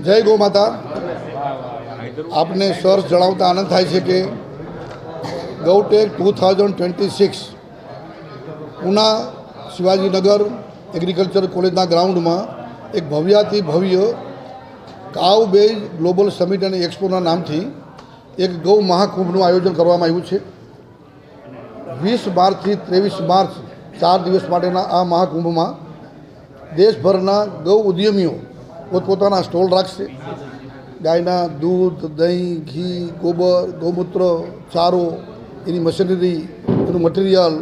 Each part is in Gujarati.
જય ગૌ માતા। આપને સર જણાવતા આનંદ થાય છે કે ગૌટેક 2026 પૂના શિવાજીનગર એગ્રીકલ્ચર કોલેજના ગ્રાઉન્ડમાં એક ભવ્યાતિ ભવ્ય કાવ બેઝ ગ્લોબલ સમિટ અને એક્સપોના નામથી એક ગૌ મહાકુંભનું આયોજન કરવામાં આવ્યું છે। 20 માર્ચથી 23 માર્ચ 4 દિવસ માટેના આ મહાકુંભમાં દેશભરના ગૌ ઉદ્યમીઓ પોતપોતાના સ્ટોલ રાખશે। ગાયના દૂધ, દહીં, ઘી, ગોબર, ગૌમૂત્ર, ચારો, એની મશીનરી, એનું મટીરિયલ,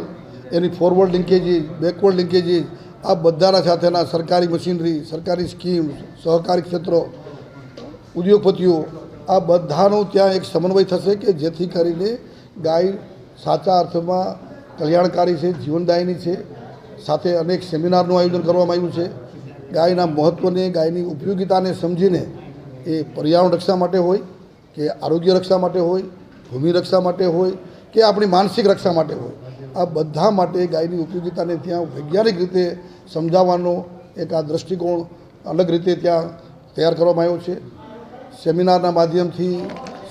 એની ફોરવર્ડ લિંકેજીસ, બેકવર્ડ લિંકેજીસ, આ બધાના સાથેના સરકારી મશીનરી, સરકારી સ્કીમ, સહકારી ક્ષેત્ર, ઉદ્યોગપતિઓ, આ બધાનો ત્યાં એક સમન્વય થશે કે જેથી કરીને ગાય સાચા અર્થમાં કલ્યાણકારી છે, જીવનદાયિની છે। સાથે અનેક સેમિનારનું આયોજન કરવામાં આવ્યું છે। ગાયના મહત્ત્વને, ગાયની ઉપયોગિતાને સમજીને એ પર્યાવરણ રક્ષા માટે હોય કે આરોગ્ય રક્ષા માટે હોય, ભૂમિ રક્ષા માટે હોય કે આપણી માનસિક રક્ષા માટે હોય, આ બધા માટે ગાયની ઉપયોગિતાને ત્યાં વૈજ્ઞાનિક રીતે સમજાવવાનો એક આ દૃષ્ટિકોણ અલગ રીતે ત્યાં તૈયાર કરવામાં આવ્યો છે। સેમિનારના માધ્યમથી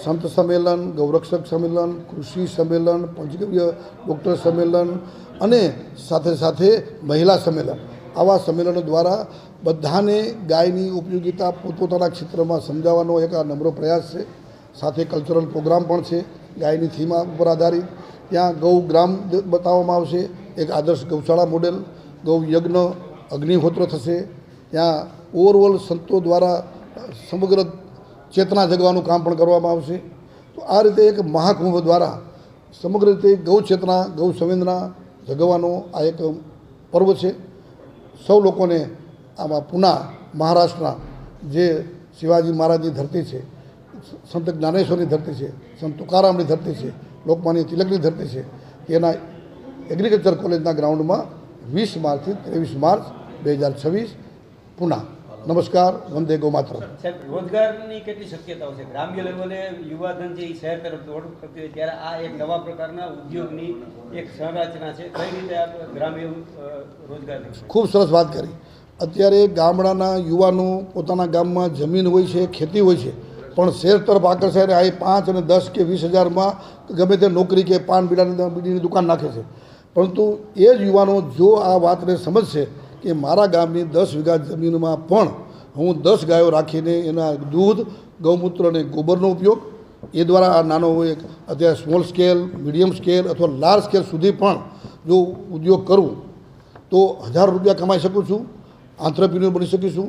સંત સંમેલન, ગૌરક્ષક સંમેલન, કૃષિ સંમેલન, પંચગવ્ય ડૉક્ટર સંમેલન અને સાથે સાથે મહિલા સંમેલન, આવા સંમેલનો દ્વારા બધાને ગાયની ઉપયોગિતા પોતપોતાના ક્ષેત્રમાં સમજાવવાનો એક આ નમ્ર પ્રયાસ છે। સાથે કલ્ચરલ પ્રોગ્રામ પણ છે ગાયની થીમ ઉપર આધારિત। ત્યાં ગૌ ગ્રામ બતાવવામાં આવશે, એક આદર્શ ગૌશાળા મોડેલ, ગૌ યજ્ઞ, અગ્નિહોત્ર થશે। ત્યાં ઓવરઓલ સંતો દ્વારા સમગ્ર ચેતના જગવાનું કામ પણ કરવામાં આવશે। તો આ રીતે એક મહાકુંભ દ્વારા સમગ્ર રીતે ગૌ ચેતના, ગૌ સંવેદના જગવાનો આ એક પર્વ છે। સૌ લોકોને આમાં પૂના મહારાષ્ટ્રના જે શિવાજી મહારાજની ધરતી છે, સંત જ્ઞાનેશ્વરની ધરતી છે, સંત તુકારામની ધરતી છે, લોકમાન્ય તિલકની ધરતી છે, તેના એગ્રીકલ્ચર કોલેજના ગ્રાઉન્ડમાં 20 માર્ચથી 23 માર્ચ 2026 પૂના। નમસ્કાર, વંદે ગૌ માતરમ। રોજગારની કેટલી શક્યતાઓ છે? ગ્રામ્ય લેવલે યુવાધન જે શહેર તરફ દોડ કરતી હોય ત્યારે આ એક નવા પ્રકારના ઉદ્યોગની એક સંરચના છે, કઈ રીતે આ ગ્રામ્ય રોજગાર? ખૂબ સરસ વાત કરી। અત્યારે ગામડાના યુવાનો પોતાના ગામમાં જમીન હોય છે, ખેતી હોય છે, પણ શહેર તરફ આકર્ષાય આ 5 અને 10 કે 20 હજારમાં ગમે તે નોકરી કે પાન બીડીની દુકાન નાખે છે। પરંતુ એ જ યુવાનો જો આ વાતને સમજશે કે મારા ગામની 10 વીઘા જમીનમાં પણ હું 10 ગાયો રાખીને એના દૂધ, ગૌમૂત્ર અને ગોબરનો ઉપયોગ એ દ્વારા આ નાનો એક અત્યારે સ્મોલ સ્કેલ, મીડિયમ સ્કેલ અથવા લાર્જ સ્કેલ સુધી પણ જો ઉદ્યોગ કરું તો 1000 રૂપિયા કમાઈ શકું છું, આંત્રપ્રિન્યોર બની શકીશું,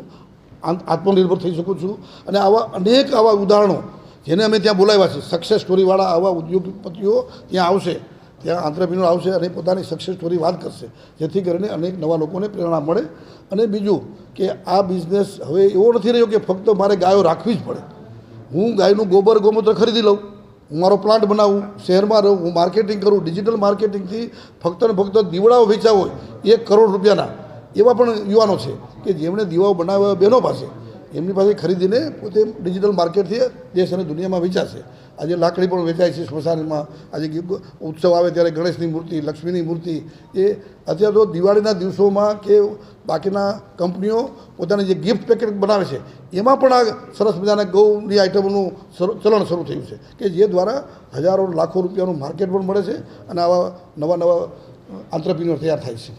આત્મનિર્ભર થઈ શકું છું। અને આવા અનેક આવા ઉદાહરણો જેને અમે ત્યાં બોલાવ્યા છે, સક્સેસ સ્ટોરીવાળા આવા ઉદ્યોગપતિઓ ત્યાં આવશે, ત્યાં આંત્રપ્રિન્યોર આવશે અને પોતાની સક્સેસ સ્ટોરી વાત કરશે, જેથી કરીને અનેક નવા લોકોને પ્રેરણા મળે। અને બીજું કે આ બિઝનેસ હવે એવો નથી રહ્યો કે ફક્ત મારે ગાયો રાખવી જ પડે। હું ગાયનું ગોબર, ગૌમૂત્ર ખરીદી લઉં, હું મારો પ્લાન્ટ બનાવું, શહેરમાં રહું, હું માર્કેટિંગ કરું, ડિજિટલ માર્કેટિંગથી ફક્ત ને ફક્ત દીવડાઓ વેચ્યા હોય 1 કરોડ રૂપિયાના, એવા પણ યુવાનો છે કે જેમણે દીવાઓ બનાવ્યા બહેનો પાસે, એમની પાસે ખરીદીને પોતે ડિજિટલ માર્કેટથી દેશ અને દુનિયામાં વેચાશે। આજે લાકડી પણ વેચાય છે સ્મશાનમાં। આજે ઉત્સવ આવે ત્યારે ગણેશની મૂર્તિ, લક્ષ્મીની મૂર્તિ, એ અત્યારે તો દિવાળીના દિવસોમાં કે બાકીના કંપનીઓ પોતાની જે ગિફ્ટ પેકેટ બનાવે છે એમાં પણ આ સરસ મજાના ગૌની આઇટમોનું ચલણ શરૂ થયું છે કે જે દ્વારા હજારો લાખો રૂપિયાનું માર્કેટ પણ મળે છે અને આવા નવા નવા આંત્રપ્રિન્યોર તૈયાર થાય છે।